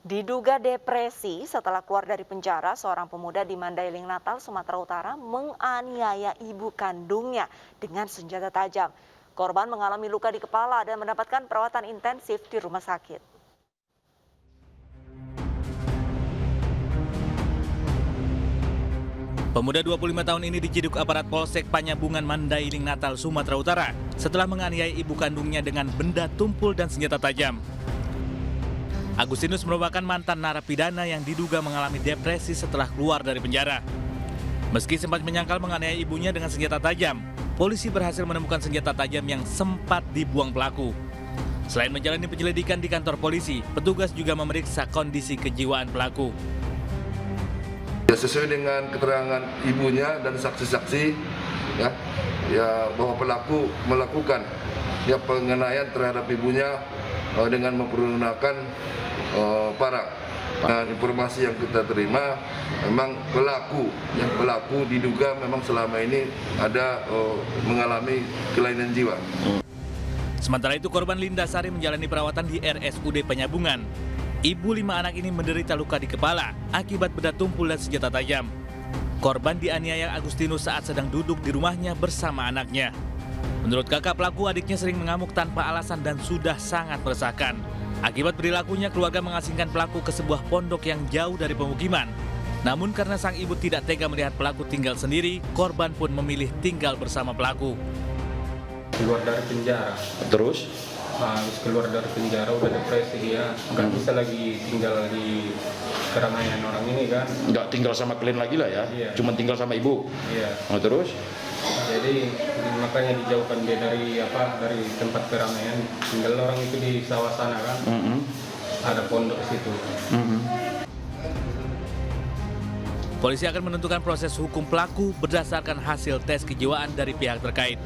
Diduga depresi setelah keluar dari penjara, seorang pemuda di Mandailing Natal, Sumatera Utara menganiaya ibu kandungnya dengan senjata tajam. Korban mengalami luka di kepala dan mendapatkan perawatan intensif di rumah sakit. Pemuda 25 tahun ini diciduk aparat Polsek Panyabungan Mandailing Natal, Sumatera Utara setelah menganiaya ibu kandungnya dengan benda tumpul dan senjata tajam. Agustinus merupakan mantan narapidana yang diduga mengalami depresi setelah keluar dari penjara. Meski sempat menyangkal menganiaya ibunya dengan senjata tajam, polisi berhasil menemukan senjata tajam yang sempat dibuang pelaku. Selain menjalani penyelidikan di kantor polisi, petugas juga memeriksa kondisi kejiwaan pelaku. Sesuai dengan keterangan ibunya dan saksi-saksi, bahwa pelaku melakukan penganiayaan terhadap ibunya dengan menggunakan parang. Nah, informasi yang kita terima, memang pelaku diduga memang selama ini ada mengalami kelainan jiwa. Sementara itu, korban Linda Sari menjalani perawatan di RSUD Penyabungan. Ibu 5 anak ini menderita luka di kepala akibat benda tumpul dan senjata tajam. Korban dianiaya Agustinus saat sedang duduk di rumahnya bersama anaknya. Menurut kakak pelaku, adiknya sering mengamuk tanpa alasan dan sudah sangat meresahkan. Akibat perilakunya, keluarga mengasingkan pelaku ke sebuah pondok yang jauh dari pemukiman. Namun karena sang ibu tidak tega melihat pelaku tinggal sendiri, korban pun memilih tinggal bersama pelaku. Keluar dari penjara. Terus? Habis keluar dari penjara udah depresi dia, nggak bisa lagi tinggal di keramaian orang ini kan. Nggak tinggal sama kalian lagi lah ya? Iya. Cuma tinggal sama ibu? Iya. Oh, terus? Jadi makanya dijauhkan dia dari tempat keramaian. Tinggal orang itu di sawah sana kan. Ada pondok di situ. Polisi akan menentukan proses hukum pelaku berdasarkan hasil tes kejiwaan dari pihak terkait.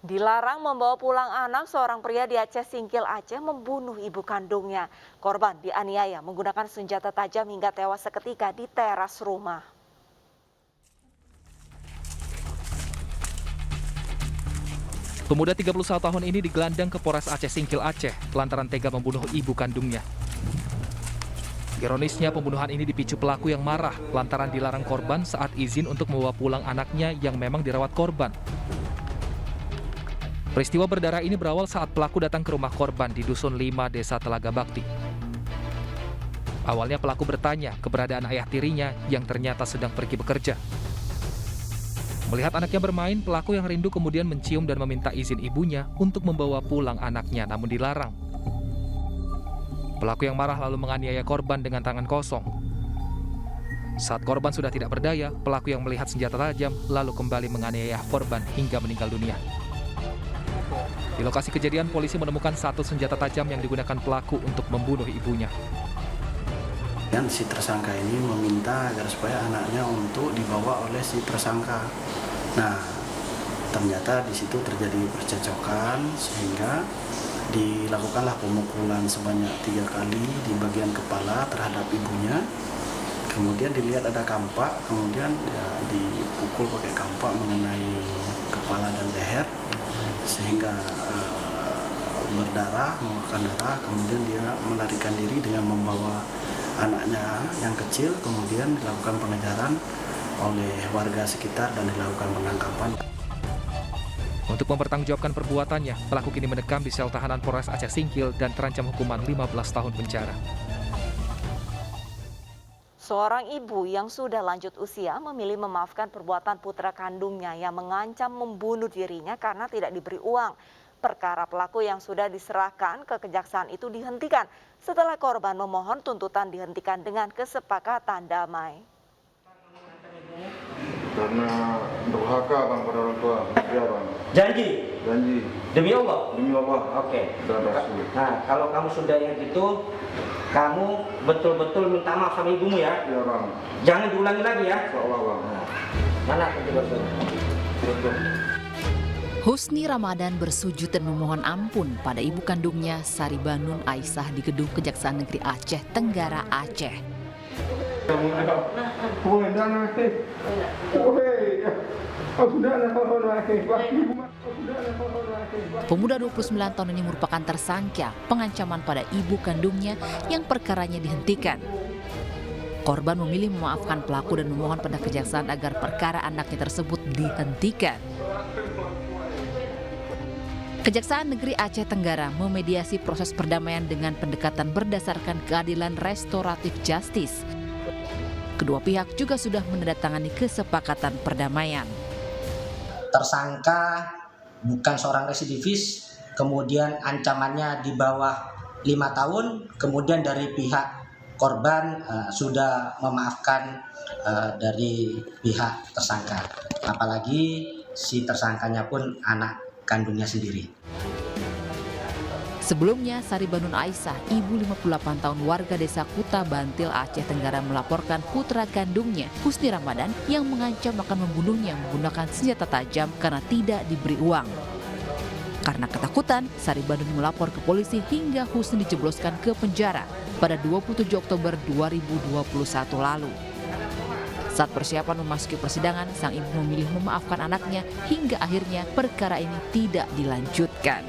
Dilarang membawa pulang anak, seorang pria di Aceh Singkil, Aceh membunuh ibu kandungnya. Korban dianiaya menggunakan senjata tajam hingga tewas seketika di teras rumah. Pemuda 31 tahun ini digelandang ke Polres Aceh Singkil, Aceh lantaran tega membunuh ibu kandungnya. Ironisnya, pembunuhan ini dipicu pelaku yang marah lantaran dilarang korban saat izin untuk membawa pulang anaknya yang memang dirawat korban. Peristiwa berdarah ini berawal saat pelaku datang ke rumah korban di Dusun 5, Desa Telaga Bakti. Awalnya pelaku bertanya keberadaan ayah tirinya yang ternyata sedang pergi bekerja. Melihat anaknya bermain, pelaku yang rindu kemudian mencium dan meminta izin ibunya untuk membawa pulang anaknya, namun dilarang. Pelaku yang marah lalu menganiaya korban dengan tangan kosong. Saat korban sudah tidak berdaya, pelaku yang melihat senjata tajam lalu kembali menganiaya korban hingga meninggal dunia. Di lokasi kejadian, polisi menemukan satu senjata tajam yang digunakan pelaku untuk membunuh ibunya. Dan si tersangka ini meminta agar supaya anaknya untuk dibawa oleh si tersangka. Nah, ternyata di situ terjadi percecokan sehingga dilakukanlah pemukulan sebanyak 3 kali di bagian kepala terhadap ibunya. Kemudian dilihat ada kampak, kemudian dipukul pakai kampak mengenai kepala dan leher sehingga berdarah, mengeluarkan darah. Kemudian dia melarikan diri dengan membawa anaknya yang kecil, kemudian dilakukan pengejaran oleh warga sekitar dan dilakukan penangkapan. Untuk mempertanggungjawabkan perbuatannya, pelaku kini mendekam di sel tahanan Polres Aceh Singkil dan terancam hukuman 15 tahun penjara. Seorang ibu yang sudah lanjut usia memilih memaafkan perbuatan putra kandungnya yang mengancam membunuh dirinya karena tidak diberi uang. Perkara pelaku yang sudah diserahkan ke kejaksaan itu dihentikan setelah korban memohon tuntutan dihentikan dengan kesepakatan damai. Karena durhaka bang pada orang tua, ya bang. Janji? Janji. Demi Allah? Demi Allah. Oke. Dan Rasul. Nah, kalau kamu sudah yang itu, kamu betul-betul minta maaf sama ibumu ya? Ya bang. Jangan diulangi lagi ya? Insyaallah bang. Mana kebetulan? Husni Ramadan bersujud dan memohon ampun pada ibu kandungnya Sari Banun Aisyah di Gedung Kejaksaan Negeri Aceh Tenggara, Aceh. Pemuda 29 tahun ini merupakan tersangka pengancaman pada ibu kandungnya yang perkaranya dihentikan. Korban memilih memaafkan pelaku dan memohon pada kejaksaan agar perkara anaknya tersebut dihentikan. Kejaksaan Negeri Aceh Tenggara memediasi proses perdamaian dengan pendekatan berdasarkan keadilan restoratif justice. Kedua pihak juga sudah menandatangani kesepakatan perdamaian. Tersangka bukan seorang residivis, kemudian ancamannya di bawah 5 tahun, kemudian dari pihak korban sudah memaafkan dari pihak tersangka. Apalagi si tersangkanya pun anak kandungnya sendiri. Sebelumnya, Sari Banun Aisyah, ibu 58 tahun warga desa Kuta Bantil, Aceh Tenggara melaporkan putra kandungnya, Husni Ramadan, yang mengancam akan membunuhnya menggunakan senjata tajam karena tidak diberi uang. Karena ketakutan, Sari Banun melapor ke polisi hingga Husni dijebloskan ke penjara pada 27 Oktober 2021 lalu. Saat persiapan memasuki persidangan, sang ibu memilih memaafkan anaknya hingga akhirnya perkara ini tidak dilanjutkan.